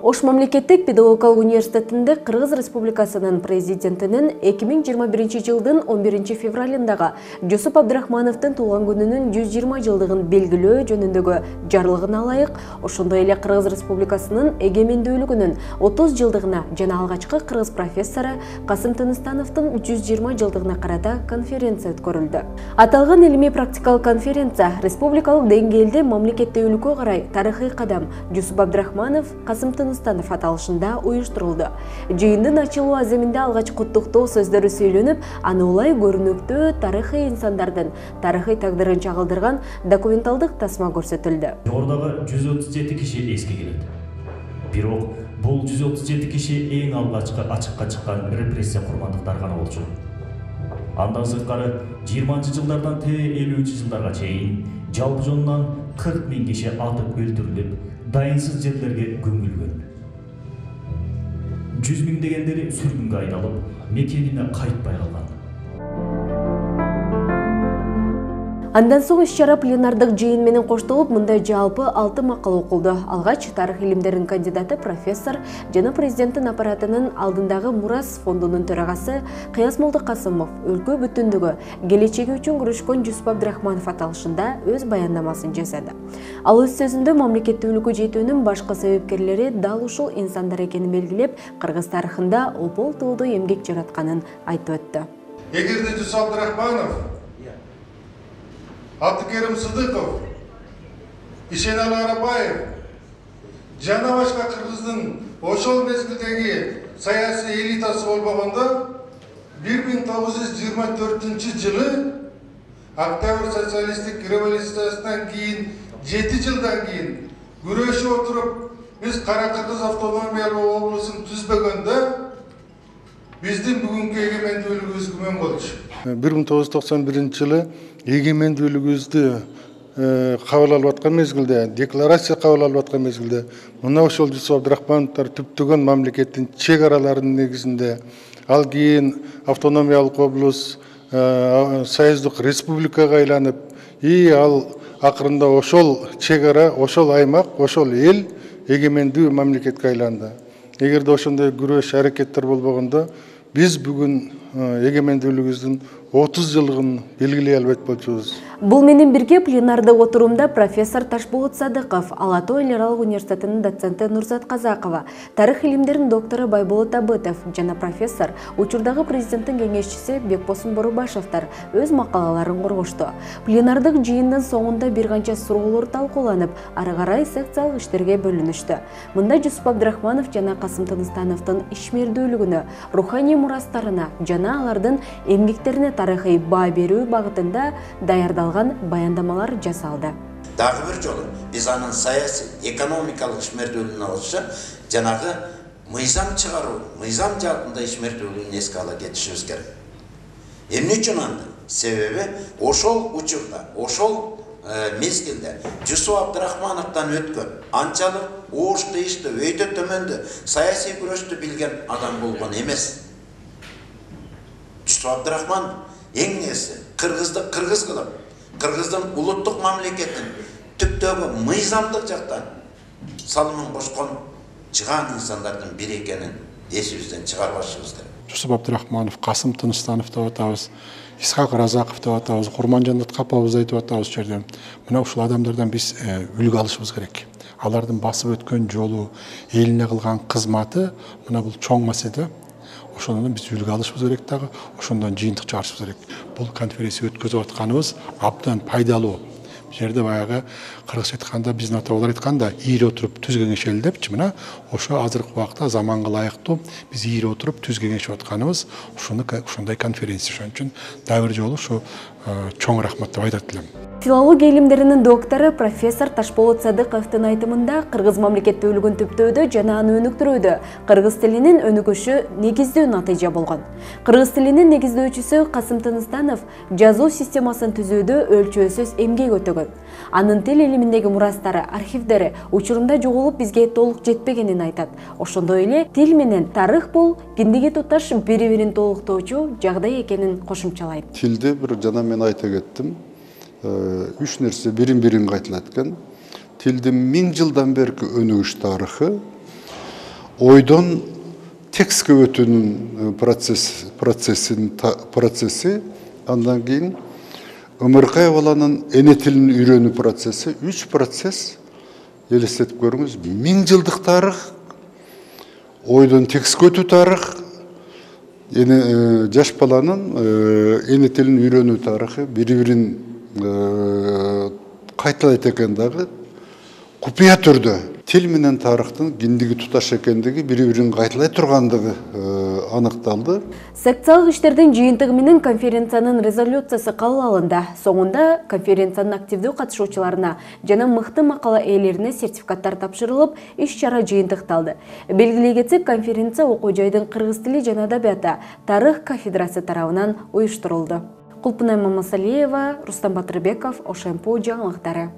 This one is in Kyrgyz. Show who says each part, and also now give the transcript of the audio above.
Speaker 1: Ош мамлекеттик педагогикалык университетинде Кыргыз Республикасынын президентинин 2021 жылдын 11 февралындагы Жусуп Абдрахмановдун туулган күнүнүн 120 жылдыгын белгилөө жөнүндөгү жарлыгына ылайык, ошондой эле Кыргыз Республикасынын эгемендүүлүгүнүн 30 жылдыгына жана алгачкы кыргыз профессору Касым Тыныстановдун 120 жылдыгына карата конференция өткөрүлдү. Аталган илимий практикалык конференция республикалык деңгээлде мамлекеттүүлүккө карай тарыхый кадам Жусуп Абдрахманов, Касым Тыныстанов аталышында уюштурулду. Жыйындын ачылуу аземинде алгач куттуктоо сөздөрү сүйлөнүп, аны улай көрүнүктүү тарыхый инсандардын тарыхый тагдырын чагылдырган документалдык тасма көрсөтүлдү.
Speaker 2: Жогорудагы 137 киши эске келет. Бирок бул 137 киши эң алгачкы ачыкка чыккан репрессия курмандыктары гана болчу. Андан сырткары 20-жылдардан 50-жылдарга чейин жалпы жонунан 40 000 киши атып өлтүрүлүп, дайынсыз жерлерге көмүлгөн. 100 000 дегендери сүргүнгө айдалып, мекенине кайтпай калган.
Speaker 1: Андан соң иш-чара пленардык жыйын менен коштолуп, мындай жалпы 6 макала окулду. Алгач тарых илимдеринин кандидаты профессор жана президенттин аппаратынын алдындагы Мурас фондунун төрагасы Кыяс Молдокасымов өлкө бүтүндүгү келечеги үчүн күрөшкөн Жусуп Абдрахманов аталышында өз баяндамасын жасады. Ал өз сөзүндө мамлекеттүүлүккө жетүүнүн башкы себепкерлери дал ушул инсандар экенин белгилеп, кыргыз тарыхында опол тоодо эмгек жаратканын айтып өттү.
Speaker 3: Эгерде Жусуп Абдрахманов, Абдыкерим Сыдыков, Ишенали Арапаев жана башка кыргыздын ошол мезгилдеги саясий элитасы болбогондо 1924-жылы Октябрь социалисттик революциясынан кийин 7 жылдан кийин күрөшүп отуруп биз Кара Кыргыз автономиялуу облусун түзбөгөндө биздин бүгүнкү эгемендүүлүгүбүз күмөн болчу. 1991-жылы эгемендүүлүгүбүздү кабыл алып аткан мезгилде, декларация кабыл алып аткан мезгилде, мына ошол Жусуп Абдрахмановдор түптөгөн мамлекеттин чек араларынын негизинде, ал кийин автономиялык облус, союздук республикага айланып, ал акырында ошол чек ара, ошол аймак, ошол эл эгемендүү мамлекетке айланды. Эгерде ошондой күрөш аракеттер болбогондо, биз бүгүн эгемендүүлүгүбүздүн 30 жылдыгын белгилей албайт болчубуз.
Speaker 1: Бул менен бирге пленардык отурумда профессор Ташболот Садыков, Ала Тоо эл аралык университетинин доценти Нурзат Казакова, тарых илимдеринин доктору Байболот Абытов жана профессор, учурдагы президенттин кеңешчиси Бекбосун Борубашевдер өз макалаларын коргошту. Пленардык жыйындын соңунда бир канча суроолор талкууланып, ары карай секциялык иштерге бөлүнүштү. Мында Жусуп Абдрахманов жана Касым Тыныстановдун ишмердүүлүгүнө, руханий мурастарына жана алардын эмгектерине тарыхый баа берүү багытында даярдалган баяндамалар жасалды.
Speaker 4: Дагы бир жолу биз анын саясий, экономикалык ишмердүүлүгүн алышча, жанагы мыйзам чыгаруу, мыйзам жаатында ишмердүүлүгүн эске ала кетишибиз керек. Эмне үчүн анда? Себеби ошол учурда, ошол мезгилде Жусуп Абдрахмановдон өткөн, анчалык оош кыйышты, өйдө төмөндө саясий күрөштү билген адам болгон эмес. Жусуп Абдрахманов эң нерсе кыргызды кыргыз кылып, кыргыздын улуттук мамлекетин түптөгү мыйзамдык жактан салымын кошкон чыгаан инсандардын бири экенин эсибизден чыгарбашыбыз керек.
Speaker 5: Жусуп Абдрахманов, Касым Тыныстанов деп атабыз, Исхак Разаков деп атабыз, Курманжан Капабыз айтып атабыз жерден. Мына ушул адамдардан биз үлгү алышыбыз керек. Алардын басып өткөн жолу, элине кылган кызматы, мына бул чоң маселе. Ошондон биз үлгү алышыбыз керек дагы, ошондон жыйынтык чыгарышыбыз керек. Бул конференция өткөзүп атканыбыз абдан пайдалуу. Бул жерде баягы кыргызча айтканда биздин ата-бабалар айтканда, ийире отуруп түз кеңешели депчи, мына ошо азыркы убакта заманга ылайыктуу биз ийире отуруп түз кеңешип атканыбыз ошондой конференция. Ошон үчүн дагы бир жолу ушу чоң рахмат деп айтат элем.
Speaker 1: Филология илимдеринин доктору профессор Ташболот Садыковдун айтымында кыргыз мамлекеттүүлүгүн түптөөдө жана аны өнүктүрүүдө кыргыз тилинин өнүгүшү негиздүү натыйжа болгон. Кыргыз тилинин негиздөөчүсү Касым Тыныстанов жазуу системасын түзүүдө өлчөөсүз эмгек өтөгөн. Анын тил илиминдеги мурастары, архивдери учурунда жоголуп бизге толук жетпегенин айтат. Ошондой эле тил менен тарых бул киндиги туташ бири-бирин толуктоочу жагдай экенин кошумчалайт.
Speaker 6: Тилде бир жана мен айта кеттим. Үч нерсе бирин-бирин кайталат экен. Тилдин 1000 жылдан берки өнүгүш тарыхы, ойдон текстке өтүүнүн процесси, андан кийин ымыркай баланын эне тилин үйрөнүү процесси, 3 процесс елестетип көрүңүз. 1000 жылдык тарых, ойдон текстке өтүү тарых, жаш баланын эне тилин үйрөнүү тарыхы бири-бирин кайталайт экен дагы купуя түрдө. Тил менен тарыхтын киндиги туташ экендиги, бири-бирин кайталай тургандыгы аныкталды.
Speaker 1: Секциялык иштердин жыйынтыгы менен конференциянын резолюциясы кабыл алынды. Соңунда конференциянын активдүү катышуучуларына жана мыкты макала ээлерине сертификаттар тапшырылып, иш-чара жыйынтыкталды. Белгилей кетсек, конференция окуу жайдын кыргыз тили жана адабияты тарых кафедрасы тарабынан уюштурулду. Кулпунай Мамасалиева, Рустам Батырбеков, Ошемпу жаңылыктары.